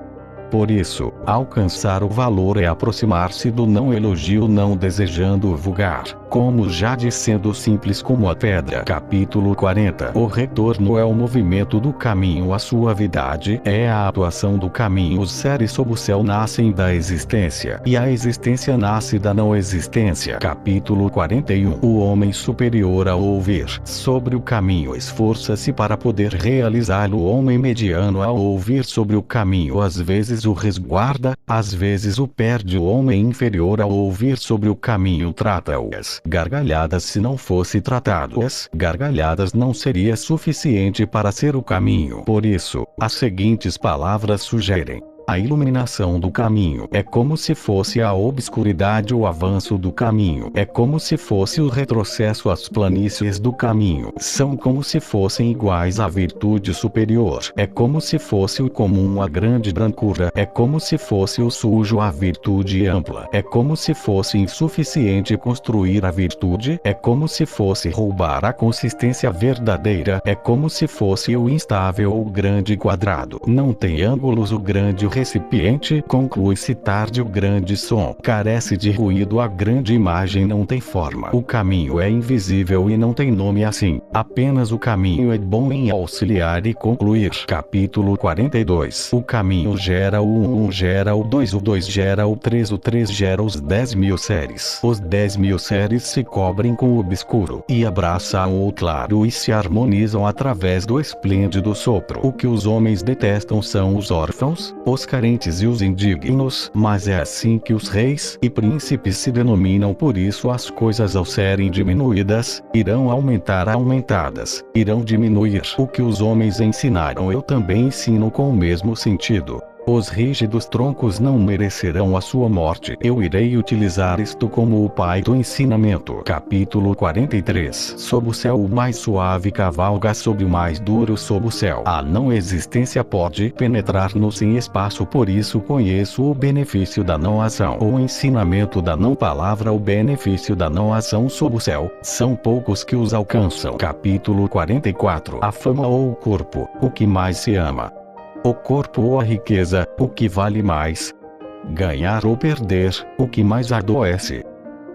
Por isso, alcançar o valor é aproximar-se do não elogio, não desejando o vulgar, como já dizendo simples como a pedra. Capítulo 40. O retorno é o movimento do caminho. A suavidade é a atuação do caminho. Os seres sob o céu nascem da existência, e a existência nasce da não existência. Capítulo 41. O homem superior a ouvir sobre o caminho esforça-se para poder realizá-lo. O homem mediano a ouvir sobre o caminho às vezes o resguarda, às vezes o perde. O homem inferior a ouvir sobre o caminho trata-o as gargalhadas. Se não fosse tratado as gargalhadas, não seria suficiente para ser o caminho. Por isso, as seguintes palavras sugerem: a iluminação do caminho é como se fosse a obscuridade. O avanço do caminho é como se fosse o retrocesso. As planícies do caminho são como se fossem iguais à virtude superior. É como se fosse o comum a grande brancura. É como se fosse o sujo a virtude ampla. É como se fosse insuficiente construir a virtude. É como se fosse roubar a consistência verdadeira. É como se fosse o instável o grande quadrado. Não tem ângulos o grande recipiente. Conclui-se tarde o grande som. Carece de ruído a grande imagem. Não tem forma. O caminho é invisível e não tem nome assim. Apenas o caminho é bom em auxiliar e concluir. Capítulo 42. O caminho gera o 1 gera o 2 gera o 3 gera os 10.000 seres. Os 10.000 seres se cobrem com o obscuro e abraçam o claro e se harmonizam através do esplêndido sopro. O que os homens detestam são os órfãos, os carentes e os indignos, mas é assim que os reis e príncipes se denominam. Por isso as coisas, ao serem diminuídas, irão aumentar aumentadas, irão diminuir. O que os homens ensinaram eu também ensino com o mesmo sentido. Os rígidos troncos não merecerão a sua morte. Eu irei utilizar isto como o pai do ensinamento. Capítulo 43. Sob o céu o mais suave cavalga sobre o mais duro sob o céu. A não existência pode penetrar no sem espaço, por isso conheço o benefício da não ação. O ensinamento da não palavra, o benefício da não ação sob o céu. São poucos que os alcançam. Capítulo 44. A fama ou o corpo, o que mais se ama? O corpo ou a riqueza, o que vale mais? Ganhar ou perder, o que mais adoece?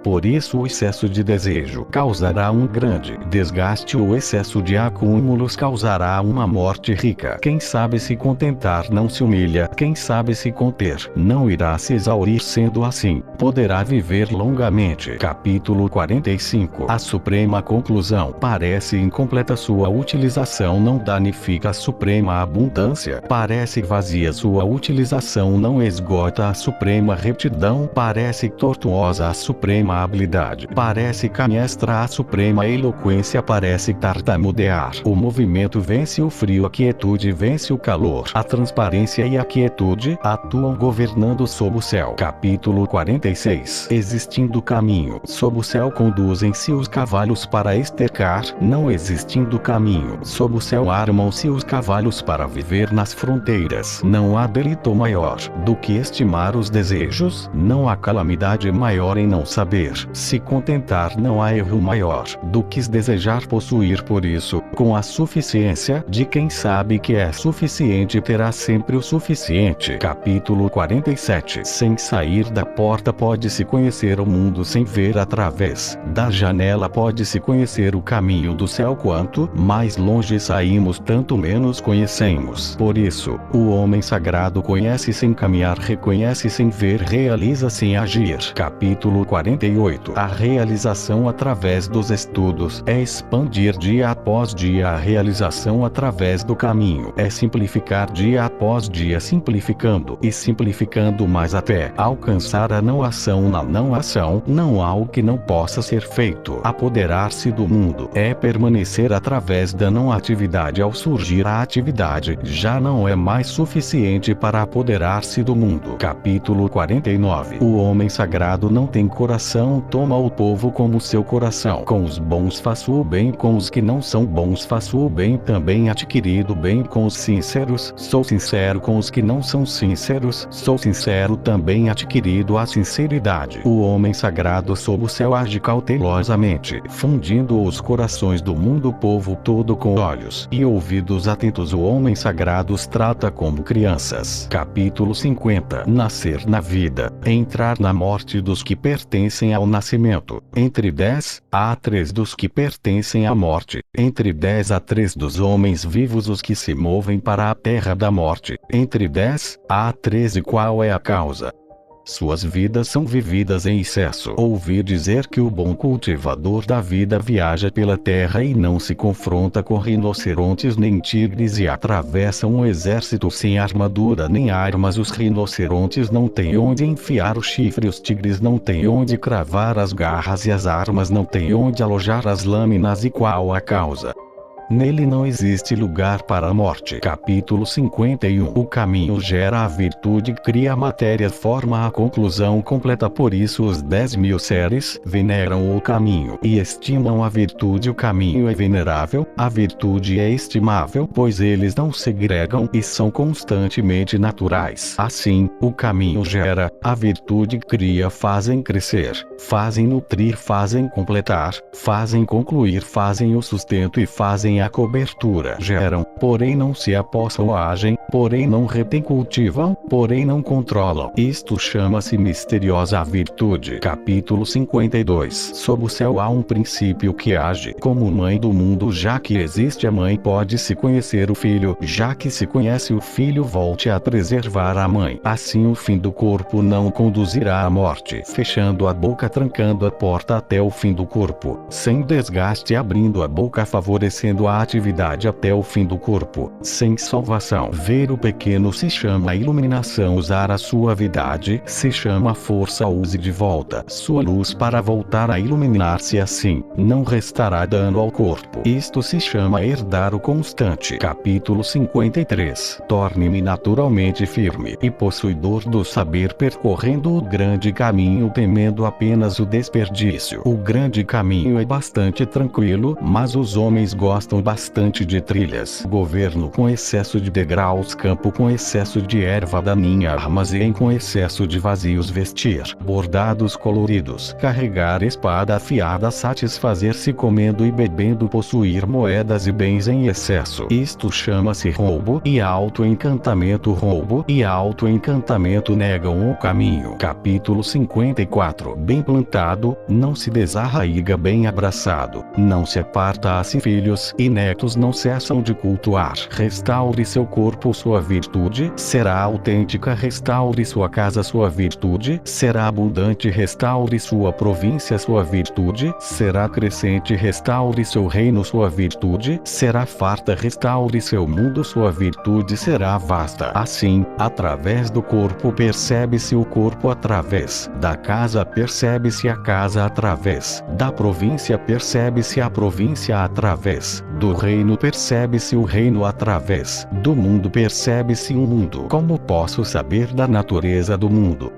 Por isso o excesso de desejo causará um grande desgaste, o excesso de acúmulos causará uma morte rica. Quem sabe se contentar não se humilha, quem sabe se conter não irá se exaurir, sendo assim, poderá viver longamente. Capítulo 45. A suprema conclusão. Parece incompleta sua utilização não danifica a suprema abundância. Parece vazia sua utilização não esgota a suprema retidão. Parece tortuosa a suprema habilidade. Parece canhestra a suprema eloquência. Parece tartamudear. O movimento vence o frio, a quietude vence o calor. A transparência e a quietude atuam governando sob o céu. Capítulo 46. Existindo caminho sob o céu conduzem-se os cavalos para estercar. Não existindo caminho sob o céu armam-se os cavalos para viver nas fronteiras. Não há delito maior do que estimar os desejos. Não há calamidade maior em não saber se contentar. Não há erro maior do que desejar possuir. Por isso, com a suficiência de quem sabe que é suficiente, terá sempre o suficiente. Capítulo 47. Sem sair da porta pode-se conhecer o mundo, sem ver através da janela pode-se conhecer o caminho do céu. Quanto mais longe saímos, tanto menos conhecemos. Por isso, o homem sagrado conhece sem caminhar, reconhece sem ver, realiza sem agir. Capítulo 48. A realização através dos estudos é expandir dia após dia. A realização através do caminho é simplificar dia após dia, simplificando e simplificando mais até alcançar a não ação. Na não ação, não há o que não possa ser feito. Apoderar-se do mundo é permanecer através da não atividade. Ao surgir a atividade, já não é mais suficiente para apoderar-se do mundo. Capítulo 49. O homem sagrado não tem coração, toma o povo como seu coração. Com os bons faço o bem, com os que não são bons faço o bem também. Adquirido bem com os sinceros, sou sincero com os que não são sinceros, sou sincero também. Adquirido a sinceridade. O homem sagrado sob o céu age cautelosamente, fundindo os corações do mundo, o povo todo com olhos e ouvidos atentos. O homem sagrado os trata como crianças. Capítulo 50. Nascer na vida, entrar na morte dos que pertencem ao nascimento. Entre 10 a 3 dos que pertencem à morte. Entre 10 a 3 dos homens vivos os que se movem para a terra da morte. Entre 10 a 13. Qual é a causa? Suas vidas são vividas em excesso. Ouvi dizer que o bom cultivador da vida viaja pela terra e não se confronta com rinocerontes nem tigres, e atravessa um exército sem armadura nem armas. Os rinocerontes não têm onde enfiar o chifre, os tigres não têm onde cravar as garras e as armas não têm onde alojar as lâminas. E qual a causa? Nele não existe lugar para a morte. Capítulo 51. O caminho gera a virtude, cria a matéria, forma a conclusão completa. Por isso os 10.000 seres veneram o caminho e estimam a virtude. O caminho é venerável, a virtude é estimável, pois eles não segregam e são constantemente naturais. Assim, o caminho gera, a virtude cria, fazem crescer, fazem nutrir, fazem completar, fazem concluir, fazem o sustento e fazem a cobertura. Geram, porém não se apossam, agem, porém não retêm, cultivam, porém não controlam. Isto chama-se misteriosa virtude. Capítulo 52. Sob o céu há um princípio que age como mãe do mundo. Já que existe a mãe, pode-se conhecer o filho. Já que se conhece o filho, volte a preservar a mãe. Assim o fim do corpo não conduzirá à morte. Fechando a boca, trancando a porta até o fim do corpo, sem desgaste, abrindo a boca, favorecendo sua atividade até o fim do corpo, sem salvação. Ver o pequeno se chama iluminação. Usar a suavidade se chama força. Use de volta sua luz para voltar a iluminar-se, assim não restará dano ao corpo. Isto se chama herdar o constante. Capítulo 53. Torne-me naturalmente firme e possuidor do saber, percorrendo o grande caminho, temendo apenas o desperdício. O grande caminho é bastante tranquilo, mas os homens gostam bastante de trilhas. Governo com excesso de degraus, campo com excesso de erva daninha, armazém com excesso de vazios, vestir bordados coloridos, carregar espada afiada, satisfazer-se comendo e bebendo, possuir moedas e bens em excesso. Isto chama-se roubo e auto-encantamento. Roubo e auto-encantamento negam o caminho. Capítulo 54. Bem plantado, não se desarraiga, bem abraçado, não se aparta. Assim filhos e netos não cessam de cultuar. Restaure seu corpo, sua virtude será autêntica. Restaure sua casa, sua virtude será abundante. Restaure sua província, sua virtude será crescente. Restaure seu reino, sua virtude será farta. Restaure seu mundo, sua virtude será vasta. Assim, através do corpo percebe-se o corpo, através da casa percebe-se a casa, através da província percebe-se a província, através do reino percebe-se o reino, através do mundo percebe-se o mundo. Como posso saber da natureza do mundo?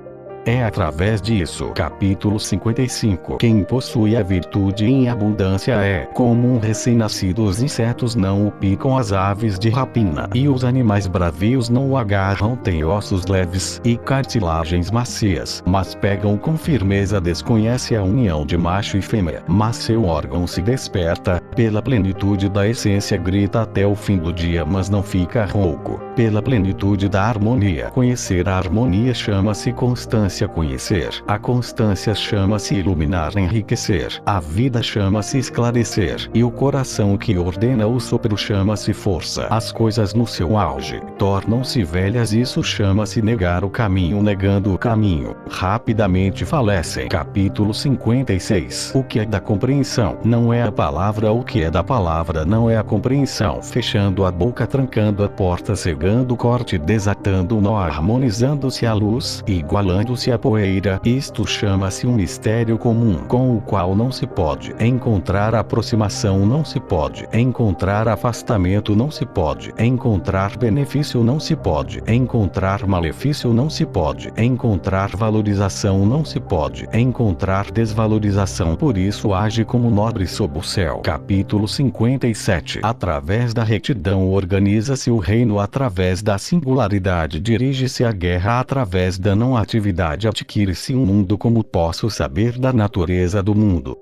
É através disso. Capítulo 55. Quem possui a virtude em abundância é como um recém-nascido. Os insetos não o picam, as aves de rapina e os animais bravios não o agarram. Tem ossos leves e cartilagens macias, mas pegam com firmeza. Desconhece a união de macho e fêmea, mas seu órgão se desperta pela plenitude da essência. Grita até o fim do dia, mas não fica rouco pela plenitude da harmonia. Conhecer a harmonia chama-se constância. Conhecer a constância chama-se iluminar, enriquecer. A vida chama-se esclarecer, e o coração que ordena o sopro chama-se força. As coisas no seu auge tornam-se velhas, isso chama-se negar o caminho. Negando o caminho, rapidamente falecem. Capítulo 56. O que é da compreensão não é a palavra, o que é da palavra não é a compreensão. Fechando a boca, trancando a porta, cegando o corte, desatando o nó, harmonizando-se a luz, igualando-se a poeira. Isto chama-se um mistério comum, com o qual não se pode encontrar aproximação, não se pode encontrar afastamento, não se pode encontrar benefício, não se pode encontrar malefício, não se pode encontrar valorização, não se pode encontrar desvalorização. Por isso age como nobre sob o céu. Capítulo 57. Através da retidão organiza-se o reino, através da singularidade dirige-se a guerra, através da não atividade adquire-se um mundo. Como posso saber da natureza do mundo?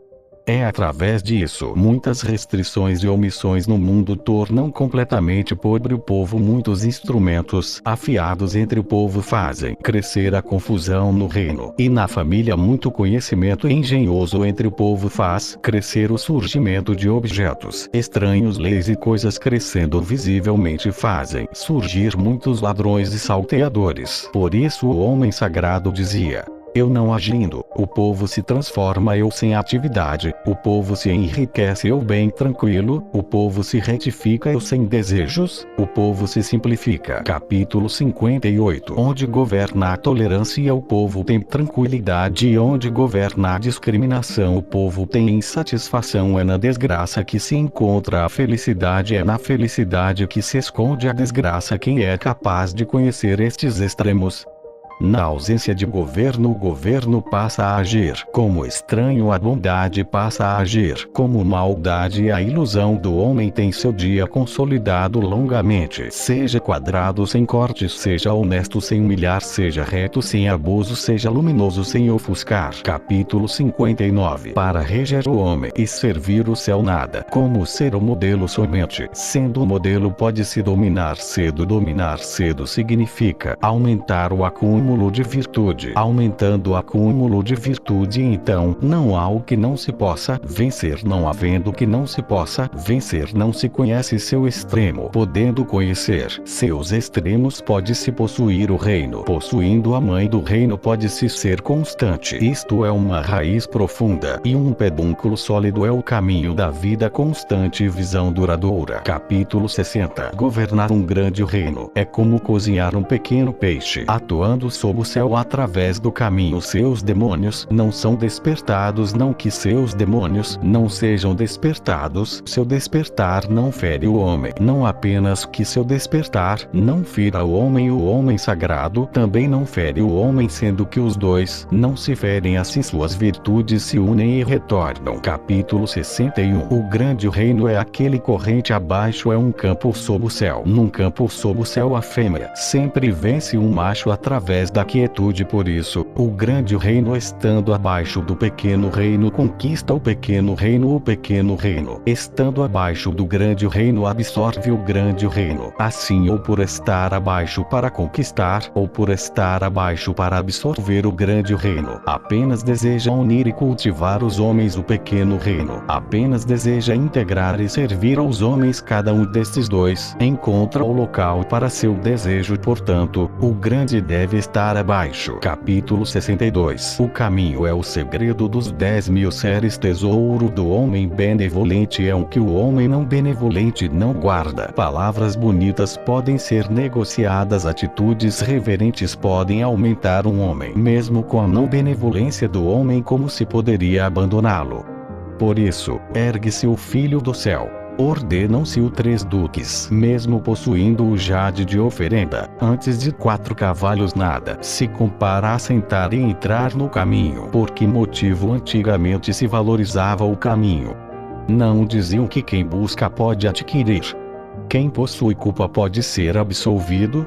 É através disso. Muitas restrições e omissões no mundo tornam completamente pobre o povo. Muitos instrumentos afiados entre o povo fazem crescer a confusão no reino e na família. Muito conhecimento engenhoso entre o povo faz crescer o surgimento de objetos estranhos. Leis e coisas crescendo visivelmente fazem surgir muitos ladrões e salteadores. Por isso o homem sagrado dizia: eu não agindo, o povo se transforma. Eu sem atividade, o povo se enriquece. Eu bem tranquilo, o povo se retifica. Eu sem desejos, o povo se simplifica. Capítulo 58. Onde governa a tolerância, o povo tem tranquilidade. E onde governa a discriminação, o povo tem insatisfação. É na desgraça que se encontra a felicidade, é na felicidade que se esconde a desgraça. Quem é capaz de conhecer estes extremos? Na ausência de governo, o governo passa a agir como estranho, a bondade passa a agir como maldade, e a ilusão do homem tem seu dia consolidado longamente. Seja quadrado sem cortes, seja honesto sem humilhar, seja reto sem abuso, seja luminoso sem ofuscar. Capítulo 59. Para reger o homem e servir o céu nada como ser o modelo somente. Sendo o modelo pode-se dominar cedo. Dominar cedo significa aumentar o acúmulo acúmulo de virtude. Aumentando o acúmulo de virtude, então, não há o que não se possa vencer. Não havendo o que não se possa vencer, não se conhece seu extremo. Podendo conhecer seus extremos, pode-se possuir o reino. Possuindo a mãe do reino, pode-se ser constante. Isto é uma raiz profunda, e um pedúnculo sólido é o caminho da vida constante e visão duradoura. Capítulo 60. Governar um grande reino é como cozinhar um pequeno peixe, atuando sob o céu através do caminho. Seus demônios não são despertados, não que seus demônios não sejam despertados. Seu despertar não fere o homem, não apenas que seu despertar não fira o homem sagrado também não fere o homem, sendo que os dois não se ferem, assim suas virtudes se unem e retornam. Capítulo 61. O grande reino é aquele corrente abaixo, é um campo sob o céu. Num campo sob o céu, a fêmea sempre vence um macho através da quietude. Por isso, o grande reino, estando abaixo do pequeno reino, conquista o pequeno reino. O pequeno reino, estando abaixo do grande reino, absorve o grande reino. Assim, ou por estar abaixo para conquistar, ou por estar abaixo para absorver o grande reino, apenas deseja unir e cultivar os homens. O pequeno reino apenas deseja integrar e servir aos homens. Cada um destes dois encontra o local para seu desejo, portanto, o grande deve estar abaixo. Capítulo 62. O caminho é o segredo dos 10.000 séries. Tesouro do homem benevolente é o que o homem não benevolente não guarda. Palavras bonitas podem ser negociadas, atitudes reverentes podem aumentar um homem, mesmo com a não benevolência do homem, como se poderia abandoná-lo? Por isso, ergue-se o filho do céu. Ordenam-se os 3 duques, mesmo possuindo o jade de oferenda, antes de 4 cavalos nada se compara a sentar e entrar no caminho. Por que motivo antigamente se valorizava o caminho? Não diziam que quem busca pode adquirir. Quem possui culpa pode ser absolvido?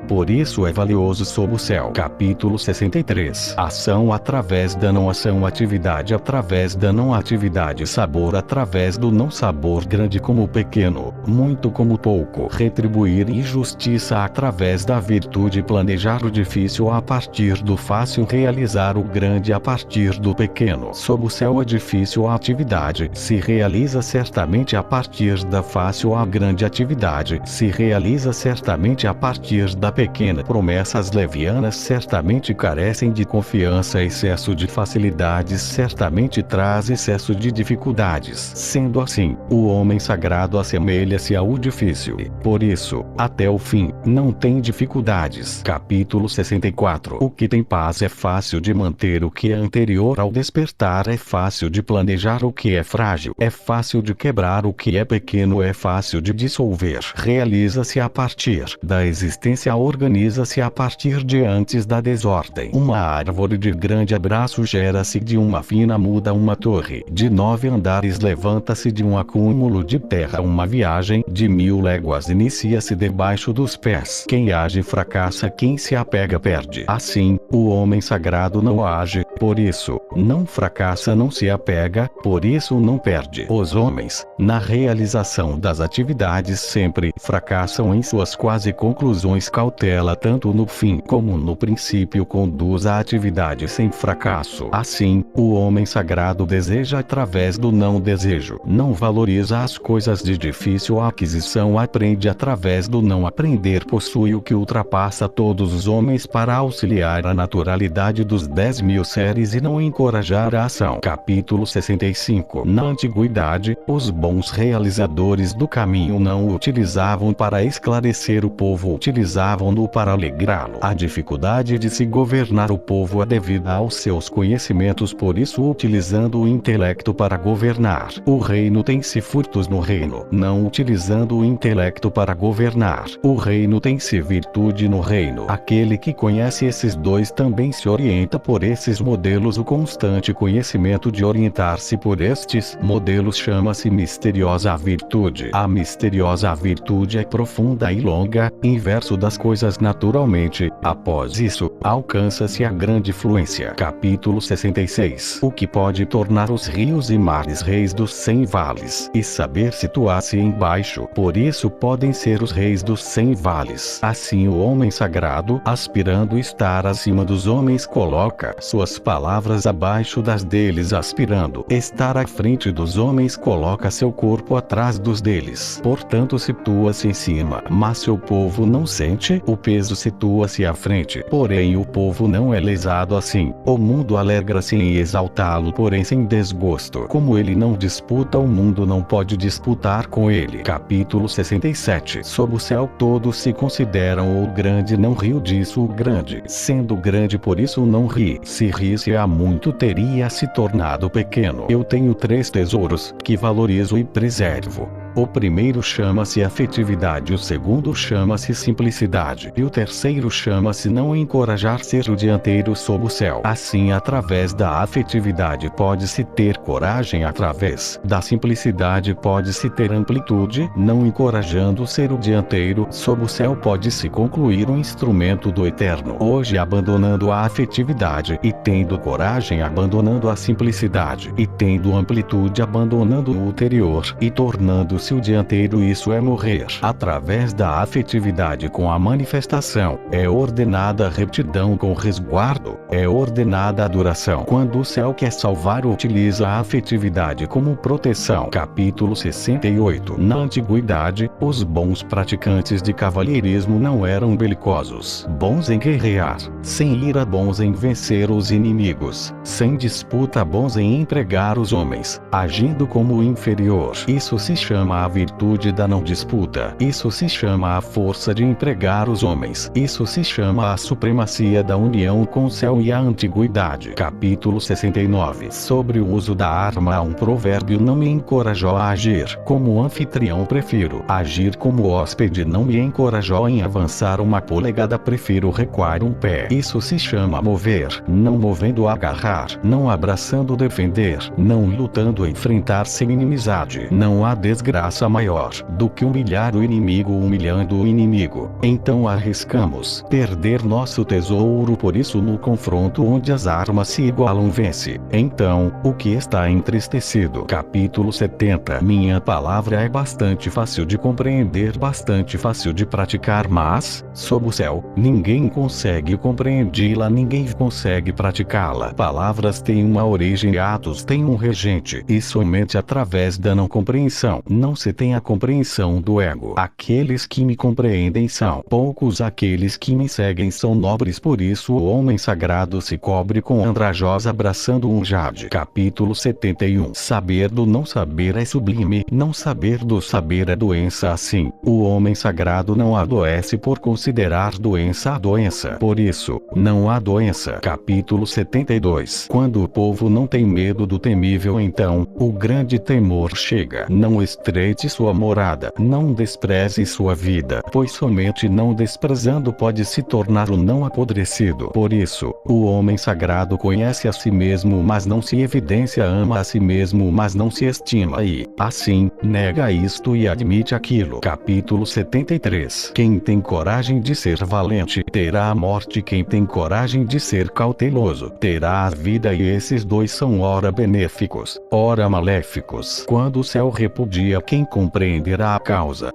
Por isso é valioso sob o céu. Capítulo 63. Ação através da não ação, atividade através da não atividade, sabor através do não sabor, grande como pequeno, muito como pouco, retribuir e justiça através da virtude, planejar o difícil a partir do fácil, realizar o grande a partir do pequeno. Sob o céu, a difícil atividade se realiza certamente a partir da fácil, a grande atividade se realiza certamente a partir da pequena. Promessas levianas certamente carecem de confiança. Excesso de facilidades certamente traz excesso de dificuldades. Sendo assim, o homem sagrado assemelha-se ao difícil. Por isso, até o fim, não tem dificuldades. Capítulo 64. O que tem paz é fácil de manter. O que é anterior ao despertar é fácil de planejar. O que é frágil é fácil de quebrar. O que é pequeno é fácil de dissolver. Realiza-se a partir da existência, organiza-se a partir de antes da desordem. Uma árvore de grande abraço gera-se de uma fina muda. Uma torre de 9 andares levanta-se de um acúmulo de terra. Uma viagem de 1000 léguas inicia-se debaixo dos pés. Quem age fracassa, quem se apega perde. Assim, o homem sagrado não age, por isso, não fracassa, não se apega, por isso não perde. Os homens, na realização das atividades, sempre fracassam em suas quase conclusões. Cautela tanto no fim como no princípio conduz a atividade sem fracasso. Assim, o homem sagrado deseja através do não desejo, não valoriza as coisas de difícil aquisição, aprende através do não aprender, possui o que ultrapassa todos os homens para auxiliar a naturalidade dos 10.000 séries e não encorajar a ação. Capítulo 65. Na antiguidade, os bons realizadores do caminho não o utilizavam para esclarecer o povo, utilizavam-no para alegrá-lo. A dificuldade de se governar o povo é devida aos seus conhecimentos, por isso, utilizando o intelecto para governar o reino, tem-se furtos no reino. Não utilizando o intelecto para governar o reino, tem-se virtude no reino. Aquele que conhece esses dois também se orienta por esses motivos. modelos. O constante conhecimento de orientar-se por estes modelos chama-se misteriosa virtude. A misteriosa virtude é profunda e longa, inverso das coisas naturalmente. Após isso, alcança-se a grande fluência. Capítulo 66. O que pode tornar os rios e mares reis dos 100 vales, e saber situar-se embaixo. Por isso podem ser os reis dos 100 vales. Assim o homem sagrado, aspirando estar acima dos homens, coloca suas palavras abaixo das deles. Aspirando estar à frente dos homens, coloca seu corpo atrás dos deles. Portanto situa-se em cima, mas seu povo não sente o peso, situa-se à frente. Porém o povo não é lesado assim. O mundo alegra-se em exaltá-lo, porém sem desgosto. Como ele não disputa, o mundo não pode disputar com ele. Capítulo 67. Sob o céu todos se consideram o grande, não riu disso o grande. Sendo grande, por isso não ri. Se risse há muito, teria se tornado pequeno. Eu tenho 3 tesouros, que valorizo e preservo. O primeiro chama-se afetividade, o segundo chama-se simplicidade, e o terceiro chama-se não encorajar. Ser o dianteiro sob o céu. Assim, através da afetividade pode-se ter coragem, através da simplicidade pode-se ter amplitude. Não encorajando ser o dianteiro sob o céu, pode-se concluir um instrumento do eterno. Hoje, abandonando a afetividade e tendo coragem, abandonando a simplicidade e tendo amplitude, abandonando o ulterior e tornando-se o dianteiro, isso é morrer. Através da afetividade com a manifestação, é ordenada a retidão com resguardo, é ordenada a adoração. Quando o céu quer salvar, utiliza a afetividade como proteção. Capítulo 68. Na antiguidade, os bons praticantes de cavalheirismo não eram belicosos, bons em guerrear, sem ira, bons em vencer os inimigos, sem disputa, bons em empregar os homens, agindo como inferior. Isso se chama a virtude da não disputa. Isso se chama a força de empregar os homens. Isso se chama a supremacia da união com o céu e a antiguidade. Capítulo 69. Sobre o uso da arma, há um provérbio: não me encorajou a agir como anfitrião, prefiro agir como hóspede. Não me encorajou em avançar uma polegada, prefiro recuar um pé. Isso se chama mover, não movendo, agarrar, não abraçando, defender, não lutando, enfrentar sem inimizade. Não há desgraça maior do que humilhar o inimigo humilhando o inimigo. Então arriscamos perder nosso tesouro. Por isso, no confronto onde as armas se igualam, vence. Então, o que está entristecido? Capítulo 70. Minha palavra é bastante fácil de compreender, bastante fácil de praticar, mas, sob o céu, ninguém consegue compreendê-la, ninguém consegue praticá-la. Palavras têm uma origem, atos têm um regente, e somente através da não compreensão não se tem a compreensão do ego. Aqueles que me compreendem são poucos, aqueles que me seguem são nobres. Por isso o homem sagrado se cobre com andrajosa, abraçando um jade. Capítulo 71. Saber do não saber é sublime, não saber do saber é doença. Assim, o homem sagrado não adoece por considerar doença a doença. Por isso, não há doença. Capítulo 72. Quando o povo não tem medo do temível, então o grande temor chega. Não estreite sua morada, não despreze sua vida, pois somente não desprezando pode se tornar o não apodrecido. Por isso, o homem sagrado conhece a si mesmo, mas não se evidencia, ama a si mesmo, mas não se estima, e, assim, nega isto e admite aquilo. Capítulo 73. Quem tem coragem de ser valente, terá a morte. Quem tem coragem de ser cauteloso, terá a vida. E esses dois são ora benéficos, ora maléficos. Quando o céu repudia, quem compreenderá a causa?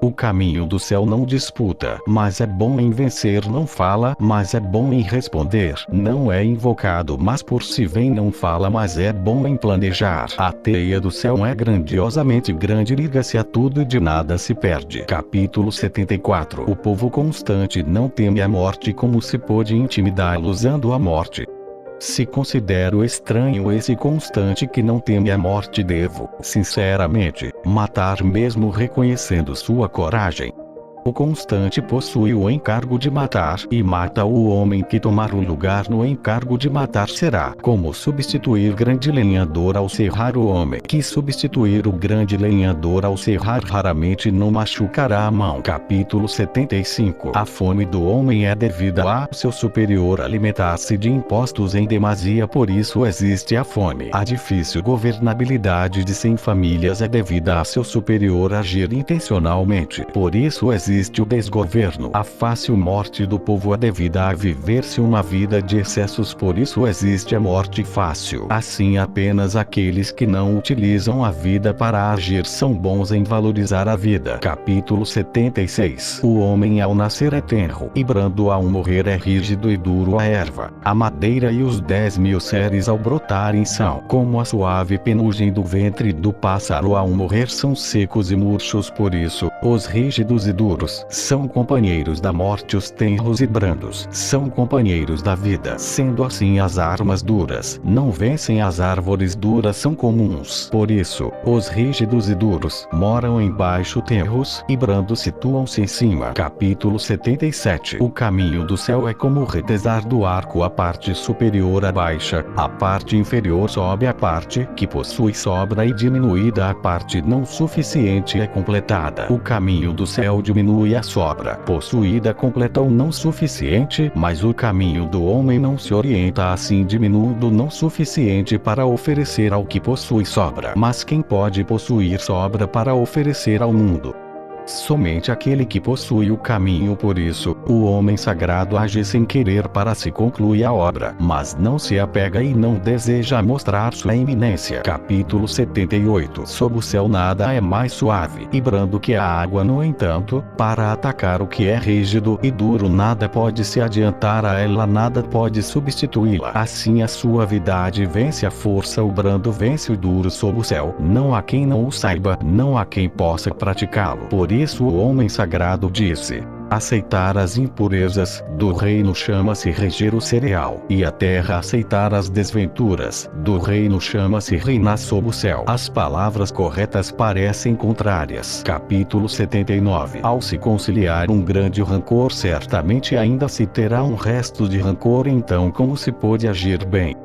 O caminho do céu não disputa, mas é bom em vencer. Não fala, mas é bom em responder. Não é invocado, mas por si vem. Não fala, mas é bom em planejar. A teia do céu é grandiosamente grande, liga-se a tudo e de nada se perde. Capítulo 74. O povo constante não teme a morte. Como se pôde intimidá-lo usando a morte? Se considero estranho esse constante que não teme a morte, devo, sinceramente, matar mesmo reconhecendo sua coragem. O constante possui o encargo de matar e mata o homem que tomar o lugar no encargo de matar será como substituir grande lenhador ao serrar o homem que substituir o grande lenhador ao serrar raramente não machucará a mão. Capítulo 75. A fome do homem é devida a seu superior alimentar-se de impostos em demasia, por isso existe a fome. A difícil governabilidade de 100 famílias é devida a seu superior agir intencionalmente, por isso existe o desgoverno. A fácil morte do povo é devida a viver-se uma vida de excessos, por isso existe a morte fácil. Assim apenas aqueles que não utilizam a vida para agir são bons em valorizar a vida. Capítulo 76. O homem ao nascer é tenro e brando, ao morrer é rígido e duro a erva. A madeira e os 10.000 seres ao brotarem são como a suave penugem do ventre do pássaro, ao morrer são secos e murchos, por isso os rígidos e duros são companheiros da morte, os tenros e brandos são companheiros da vida. Sendo assim, as armas duras não vencem, as árvores duras são comuns, por isso os rígidos e duros moram embaixo, tenros e brandos situam-se em cima. Capítulo 77. O caminho do céu é como o retesar do arco, a parte superior abaixa, a parte inferior sobe, a parte que possui sobra e diminuída, a parte não suficiente é completada. O caminho do céu diminui a sobra possuída, completa o não suficiente, mas o caminho do homem não se orienta assim, diminuindo o não suficiente para oferecer ao que possui sobra. Mas quem pode possuir sobra para oferecer ao mundo? Somente aquele que possui o caminho. Por isso, o homem sagrado age sem querer para se concluir a obra, mas não se apega e não deseja mostrar sua eminência. Capítulo 78. Sob o céu nada é mais suave e brando que a água, no entanto, para atacar o que é rígido e duro nada pode se adiantar a ela, nada pode substituí-la. Assim a suavidade vence a força, o brando vence o duro sob o céu. Não há quem não o saiba, não há quem possa praticá-lo. Por isso o homem sagrado disse: aceitar as impurezas do reino chama-se reger o cereal, e a terra aceitar as desventuras do reino chama-se reinar sob o céu. As palavras corretas parecem contrárias. Capítulo 79. Ao se conciliar um grande rancor, certamente ainda se terá um resto de rancor, então como se pode agir bem?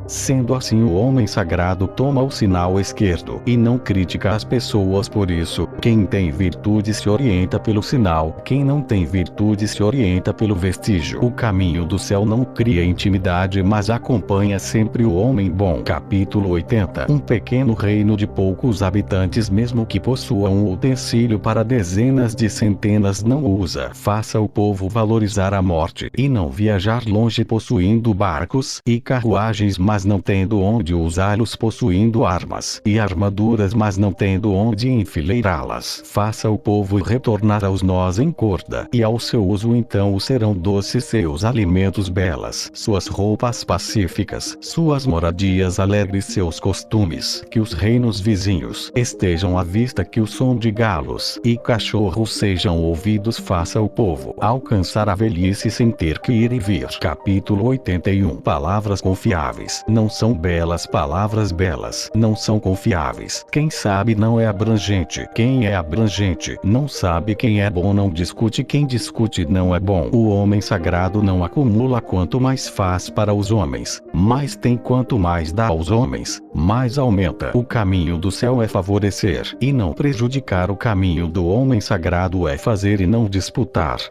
Sendo assim, o homem sagrado toma o sinal esquerdo e não critica as pessoas. Por isso, quem tem virtude se orienta pelo sinal, quem não tem virtude se orienta pelo vestígio. O caminho do céu não cria intimidade, mas acompanha sempre o homem bom. Capítulo 80. Um pequeno reino de poucos habitantes, mesmo que possua um utensílio para dezenas de centenas, não usa. Faça o povo valorizar a morte e não viajar longe, possuindo barcos e carruagens, mas não tendo onde usá-los, possuindo armas e armaduras, mas não tendo onde enfileirá-las. Faça o povo retornar aos nós em corda e ao seu uso, então o serão doces seus alimentos, belas suas roupas pacíficas, suas moradias alegres, seus costumes, que os reinos vizinhos estejam à vista, que o som de galos e cachorros sejam ouvidos. Faça o povo alcançar a velhice sem ter que ir e vir. Capítulo 81. Palavras confiáveis não são belas, palavras belas não são confiáveis. Quem sabe não é abrangente, quem é abrangente não sabe. Quem é bom não discute, quem discute não é bom. O homem sagrado não acumula quanto mais faz para os homens, mais tem. Quanto mais dá aos homens, mais aumenta. O caminho do céu é favorecer e não prejudicar, o caminho do homem sagrado é fazer e não disputar.